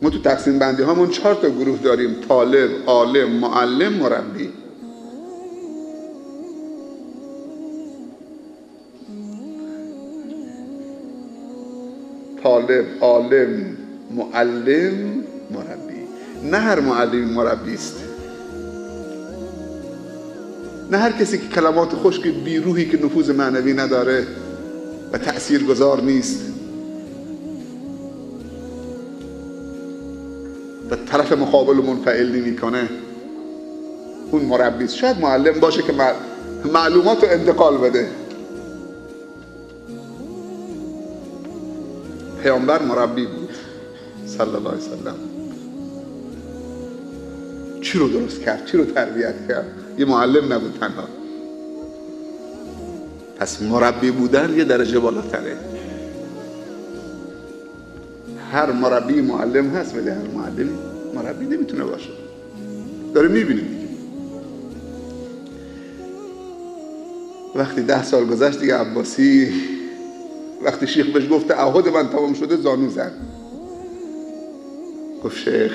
ما تو تقسیم بندی هامون 4 تا گروه داریم: طالب، عالم، معلم، مربی. طالب، عالم، معلم، مربی. نه هر معلمی مربی است. نه هر کسی که کلمات خشک بیروحی که نفوذ معنوی نداره و تأثیرگذار نیست و طرف مقابل منفعل نمی‌کنه اون مربی است. شاید معلم باشه که معلومات رو انتقال بده. پیامبر مربی بود صلی الله علیه وسلم. چی رو درست کرد؟ چی رو تربیت کرد؟ یه معلم نبود تنها. پس مربی بودن یه درجه بالاتره. هر مربی معلم هست ولی هر معلمی مربی نمیتونه باشه. داره میبینیم. وقتی 10 سال گذشت دیگه عباسی وقتی شیخ بهش گفت تعهد من تمام شده زانو زد. گفت شیخ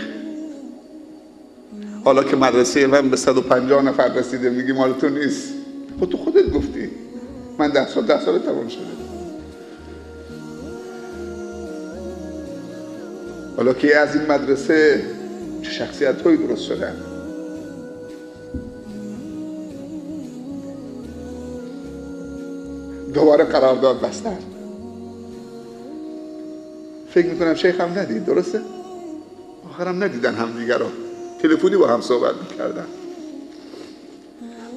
حالا که مدرسه من به 150 نفر رسیده میگی مال تو نیست. خب تو خودت گفتی من 10 سال تمام شده. حالا که از این مدرسه چه شخصیت هایی درست شدن. دوباره قرارداد بستن. فکر میکنم شیخ هم ندید. درسته؟ آخرم ندیدن هم دیگر رو. تلفنی با هم صحبت میکردن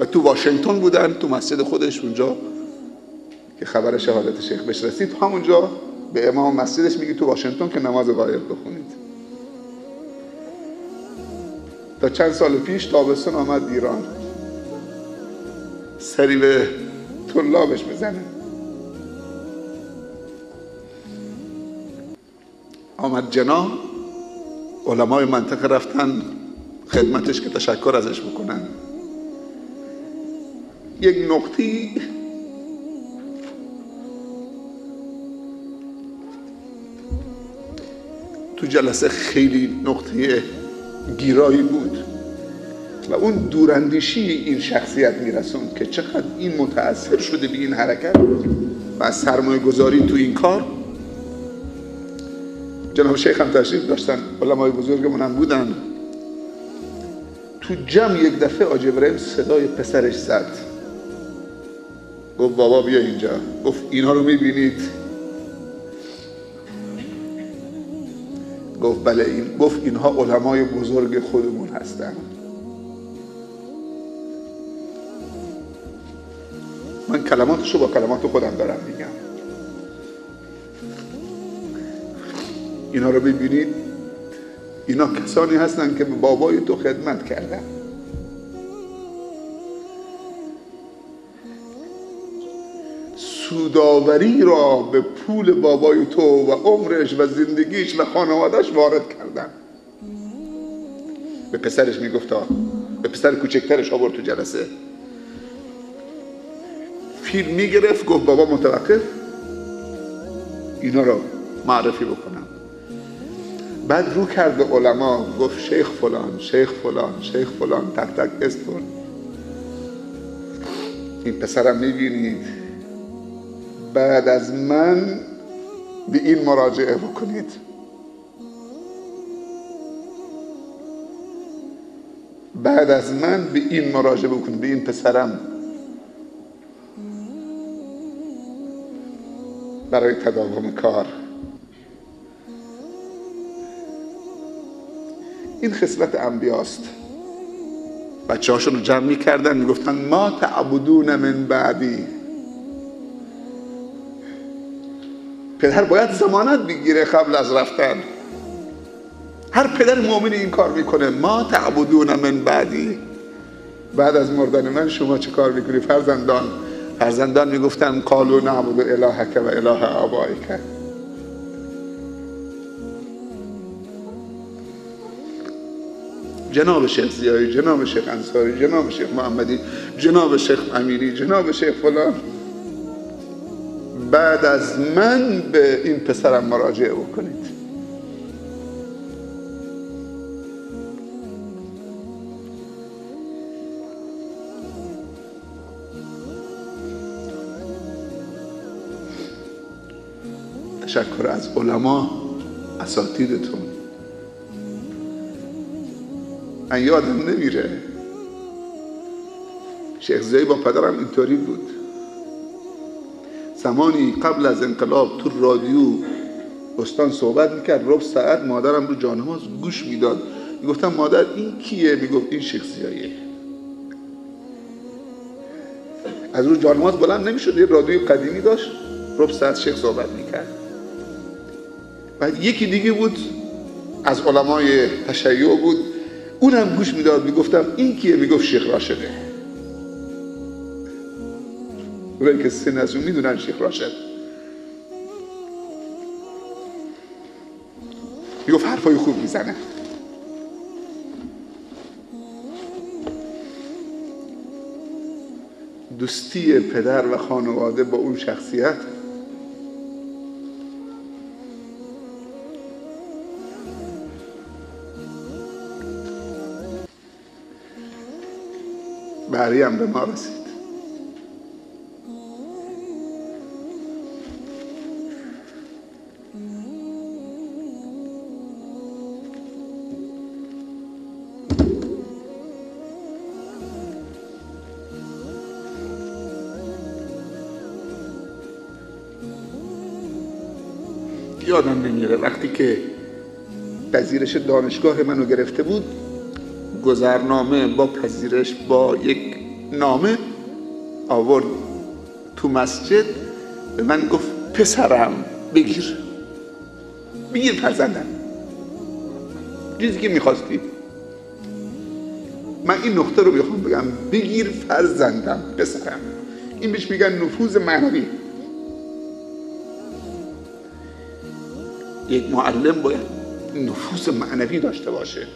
و تو واشنگتن بودن، تو مسجد خودش اونجا که خبر شهادت شیخ بهش رسید. همونجا به امام مسجدش میگی تو واشنگتن که نماز غایب بخونید. تا چند سال پیش تابستون آمد ایران، سری به طلابش بزنه. آمد جنا، علمای منطقه رفتن خدمتش که تشکر ازش بکنن. یک نقطی تو جلسه خیلی نقطه گیرایی بود و اون دوراندیشی این شخصیت میرسوند که چقدر این متأثر شده به این حرکت و از سرمایه گذاری تو این کار. جناب شیخ هم تشریف داشتن، علمای بزرگمون هم بودن. تو جمع یک دفعه حاجی ابراهیم صدای پسرش زد، گفت بابا بیا اینجا. گفت اینا رو میبینید؟ گفت بله. گفت اینها علمای بزرگ خودمون هستن. من کلماتشو با کلمات خودم دارم میگم. اینا رو ببینید، اینا کسانی هستن که به بابای تو خدمت کردن. سوداوری را به پول بابای تو و عمرش و زندگیش و خانوادهش وارد کردن. به پسرش میگفتا، به پسر کوچکترش آورد تو جلسه. فیلم میگرفت، گفت بابا متوقف، اینا رو معرفی بکنم. بعد رو کرد به علما، گفت شیخ فلان، شیخ فلان، شیخ فلان، تک تک اسم کن. این پسرم میبینید بعد از من به این مراجعه بکنید. بعد از من به این مراجعه بکنید، به این پسرم، برای تداوم کار. این خصلت انبیاست. بچه هاشون رو جمع می کردن، می گفتن ما تعبدون من بعدی. پدر باید ضمانت بگیره قبل از رفتن. هر پدر مؤمن این کار میکنه. ما تعبدون من بعدی، بعد از مردن من شما چه کار میکنی فرزندان میگفتن قالوا نعبد الهک و اله آبائک. جناب شیخ زیایی، جناب شیخ انصاری، جناب شیخ محمدی، جناب شیخ امینی، جناب شیخ فلان، بعد از من به این پسرم مراجعه بکنید. تشکر از علما، اساتیدتون. من یادم نمیره، شیخ زیایی با پدرم اینطوری بود. زمانی قبل از انقلاب تو رادیو استان صحبت میکرد، ربع ساعت مادرم رو جانماز گوش میداد. میگفتم مادر این کیه؟ میگفت این شیخ زیاییه. از رو جانماز بلند نمیشد، یه رادیوی قدیمی داشت، ربع ساعت شیخ صحبت میکرد. بعد یکی دیگه بود از علمای تشیع بود، اونم گوش میداد. میگفتم این کیه؟ میگفت شیخ راشده. اونایی که سن از اون میدونن شیخ راشد. میگفت حرفای خوب میزنه. دوستی پدر و خانواده با اون شخصیت بری هم به ما رسید. یادم نمیره وقتی که پذیرش دانشگاه منو گرفته بود، گذرنامه با پذیرش با یک نامه آورد تو مسجد، به من گفت پسرم بگیر فرزندم، چیزی که میخواستی. من این نقطه رو میخوام بگم، بگیر فرزندم، پسرم. این بهش میگن نفوذ معنوی. یک معلم باید نفوذ معنوی داشته باشه.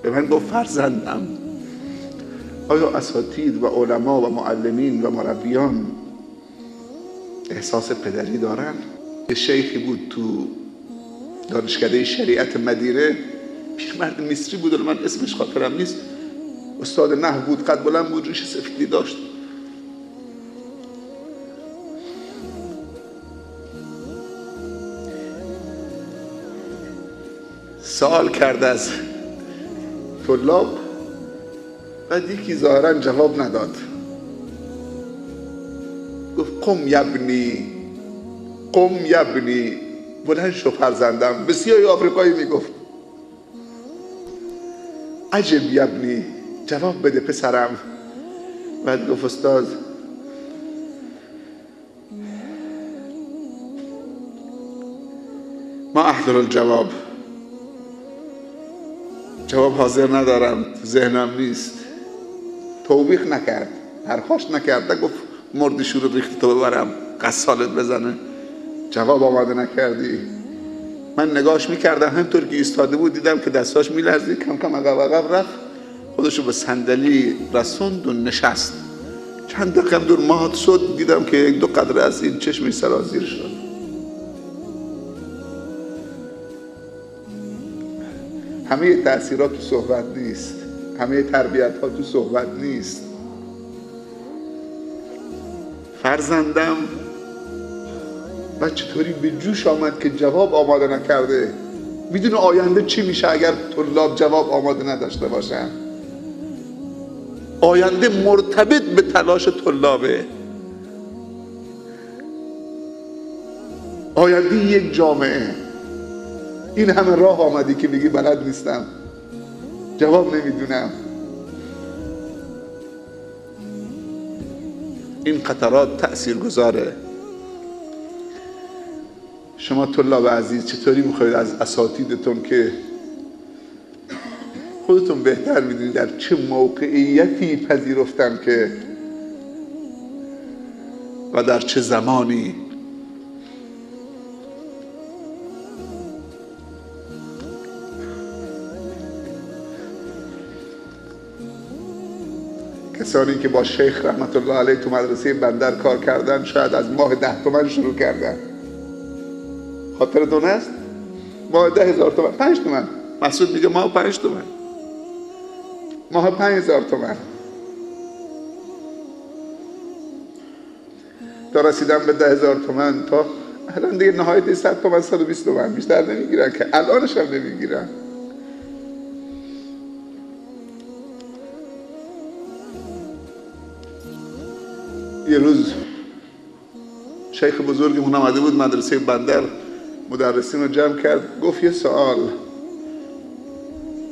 به من گفت فرزندم. آیا اساتید و علما و معلمین و مربیان احساس پدری دارن؟ یه شیخی بود تو دانشکده شریعت مدیره، پیرمرد مصری بود، من اسمش خاطرم نیست، استاد نحو بود، قد بلند بود، ریش سفیدی داشت. سوال کرد از طلاب، بعد یکی ظاهرا جواب نداد. گفت قم یبنی، قم یبنی، بلند شو فرزندم. به سیاهی آفریقایی میگفت عجب یبنی، جواب بده پسرم. بعد گفت استاد ما احضر الجواب، جواب حاضر ندارم، ذهنم نیست. توبیخ نکرد، پرخاش نکرد، گفت مردی شور ریختی تو ببرم قصالت بزنه، جواب آماده نکردی. من نگاش میکردم، همطور که ایستاده بود دیدم که دستاش میلرزید، کم کم عقب رفت، خودشو به صندلی رسوند و نشست. چند دقیقه دور مات شد، دیدم که یک دو قطره از این چشمش سرازیر شد. همه تأثیرات تو صحبت نیست، همه تربیت ها تو صحبت نیست. فرزندم و چطوری به جوش آمد که جواب آماده نکرده. میدونه آینده چی میشه اگر طلاب جواب آماده نداشته باشن. آینده مرتبط به تلاش طلابه. آینده یک جامعه. این همه راه آمدی که میگی بلد نیستم، جواب نمیدونم. این قطرات تأثیر گذاره. شما طلاب عزیز چطوری میخواید از اساتیدتون که خودتون بهتر میدونید در چه موقعیتی پذیرفتن که و در چه زمانی، کسانی که با شیخ رحمت الله علیه تو مدرسه بندر کار کردن شاید از ماه 10 تومن شروع کردن. خاطرتون هست؟ ماه 10,000 تومن، 5 تومن. مسعود میگه ماه 5 تومن، ماه 5,000 تومن. تا رسیدن به 10,000 تومن، تا الان دیگه نهایت 100 تومن 120 تومن بیشتر نمیگیرن که الانش هم نمیگیرن. یه روز شیخ بزرگمون آمده بود مدرسه بندر، مدرسین رو جمع کرد، گفت یه سوال،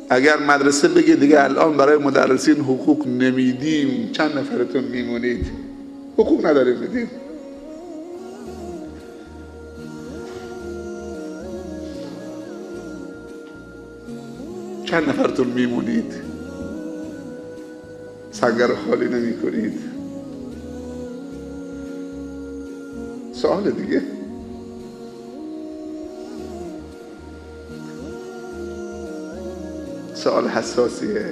اگر مدرسه بگه دیگه الان برای مدرسین حقوق نمیدیم چند نفرتون میمونید؟ حقوق نداریم بدیم. چند نفرتون میمونید؟ سنگر رو خالی نمی کنید؟ سوال دیگه. سوال حساسیه،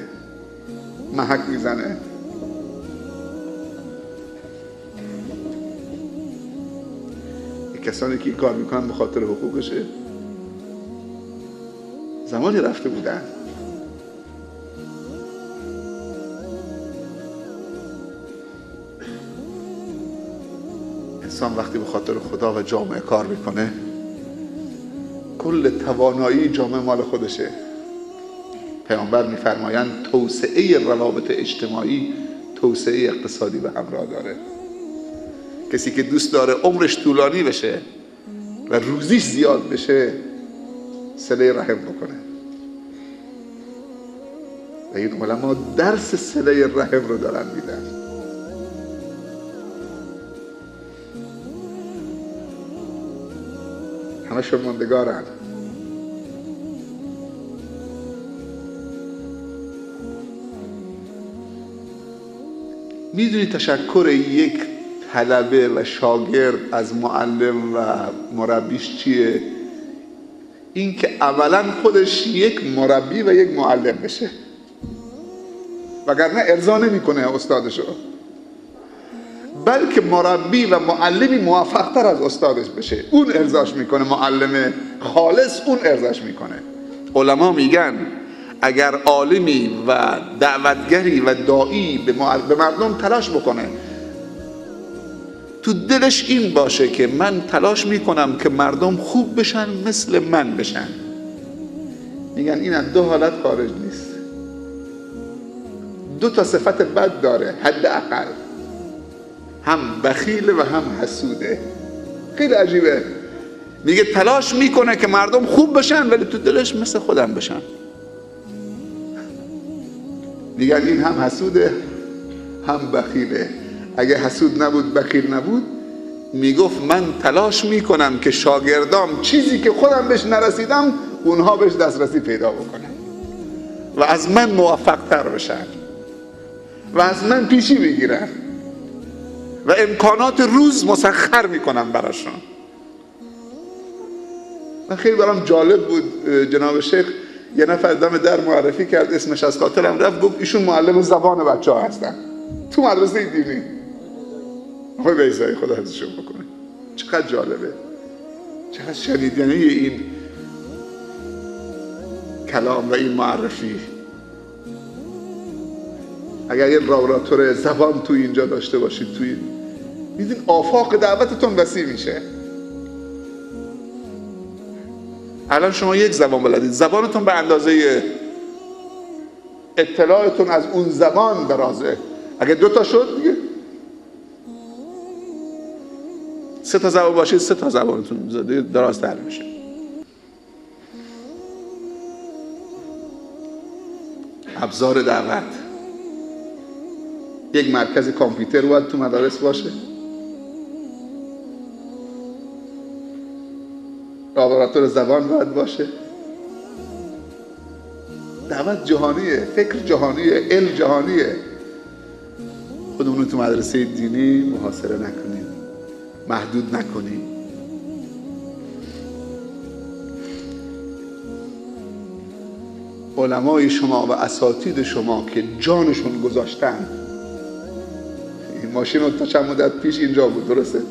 محک میزنه. کسانی که این کار میکنن به خاطر حقوقشه. زمانی رفته بودن انسان وقتی به خاطر خدا و جامعه کار میکنه، کل توانایی جامعه مال خودشه. پیامبر میفرمایند توسعه روابط اجتماعی توسعه اقتصادی به همراه داره. کسی که دوست داره عمرش طولانی بشه و روزیش زیاد بشه، صله رحم بکنه. و این علما درس صله رحم رو دارن میدن. همشون ماندگارن. میدونی تشکر یک طلبه و شاگرد از معلم و مربیش چیه؟ این که اولا خودش یک مربی و یک معلم بشه، وگرنه ارضا نمیکنه استادشو، بلکه مربی و معلمی موفق‌تر از استادش بشه، اون ارضاش میکنه. معلم خالص اون ارضاش میکنه. علما میگن اگر عالمی و دعوتگری و داعی به مردم تلاش بکنه، تو دلش این باشه که من تلاش میکنم که مردم خوب بشن مثل من بشن، میگن این از دو حالت خارج نیست. دو تا صفت بد داره حداقل، هم بخیله و هم حسوده. خیلی عجیبه. میگه تلاش میکنه که مردم خوب بشن ولی تو دلش مثل خودم بشن. میگن این هم حسوده هم بخیله. اگه حسود نبود بخیل نبود، میگفت من تلاش میکنم که شاگردام چیزی که خودم بهش نرسیدم اونها بهش دسترسی پیدا بکنن و از من موفق تر بشن و از من پیشی بگیرن و امکانات روز مسخر میکنم براشون. من خیلی برام جالب بود، جناب شیخ یه نفر دم در معرفی کرد، اسمش از خاطرم رفت، گفت ایشون معلم زبان بچه ها هستن تو مدرسه دینی. آقای بیضایی خدا حفظشون بکنه. چقدر جالبه، چقدر شنیدنی این کلام و این معرفی. اگر یه لابراتوار زبان تو اینجا داشته باشید، تو این میدین آفاق دعوتتون وسیع میشه. الان شما یک زبان بلدید، زبانتون به اندازه اطلاعتون از اون زبان درازه. اگه دو تا شد دیگه 3 تا زبان باشید، 3 تا زبانتون درازتر میشه. ابزار دعوت. یک مرکز کامپیوتر باید تو مدارس باشه، لابراتوار زبان باید باشه. دعوت جهانیه، فکر جهانیه، علم جهانیه. خودمون تو مدرسه دینی محاصره نکنیم، محدود نکنیم. علمای شما و اساتید شما که جانشون گذاشتن، این ماشین تا چند مدت پیش اینجا بود، درسته؟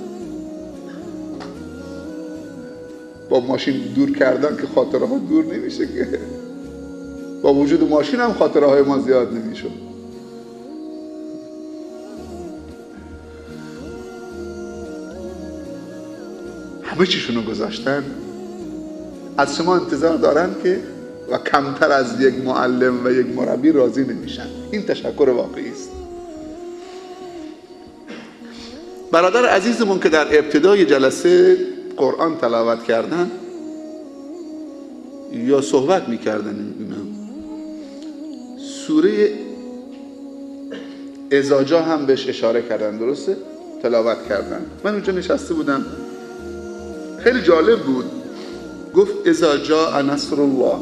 با ماشین دور کردن که خاطره ها دور نمیشه که. با وجود ماشین هم خاطره های ما زیاد نمیشه. همه چیشونو گذاشتن، از شما انتظار دارن که و کمتر از یک معلم و یک مربی راضی نمیشن. این تشکر واقعی است. برادر عزیزمون که در ابتدای جلسه قرآن تلاوت کردن یا صحبت میکردن، سوره اذا جاء هم بهش اشاره کردن، درسته؟ تلاوت کردن. من اونجا نشسته بودم، خیلی جالب بود. گفت اذا جاء نصر الله.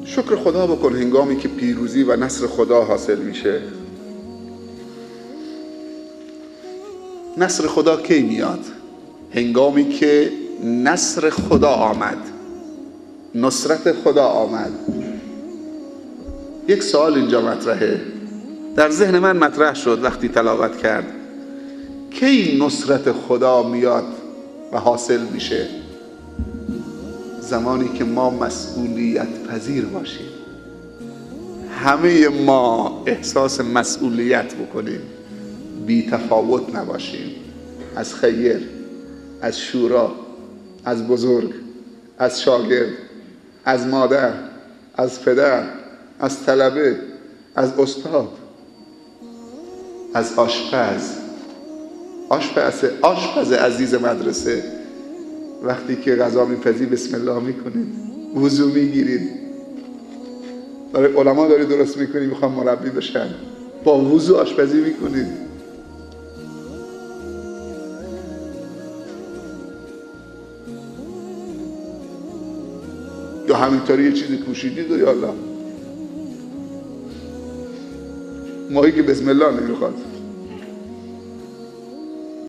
شکر خدا بکن هنگامی که پیروزی و نصر خدا حاصل میشه. نصر خدا کی میاد؟ هنگامی که نصر خدا آمد، نصرت خدا آمد. یک سوال اینجا مطرحه، در ذهن من مطرح شد وقتی تلاوت کرد. کی نصرت خدا میاد و حاصل میشه؟ زمانی که ما مسئولیت پذیر باشیم، همه ما احساس مسئولیت بکنیم، بی تفاوت نباشیم، از خیر، از شورا، از بزرگ، از شاگرد، از مادر، از پدر، از طلبه، از استاد، از آشپز عزیز مدرسه. وقتی که غذا میپزی بسم الله میکنید، وضو میگیرید، برای علما داری درست میکنید، میخوام مربی بشن، با وضو آشپزی میکنید. یا همینطوری یه چیزی پوشیدید و یا الله، ماهی که بسم الله نمیخواد.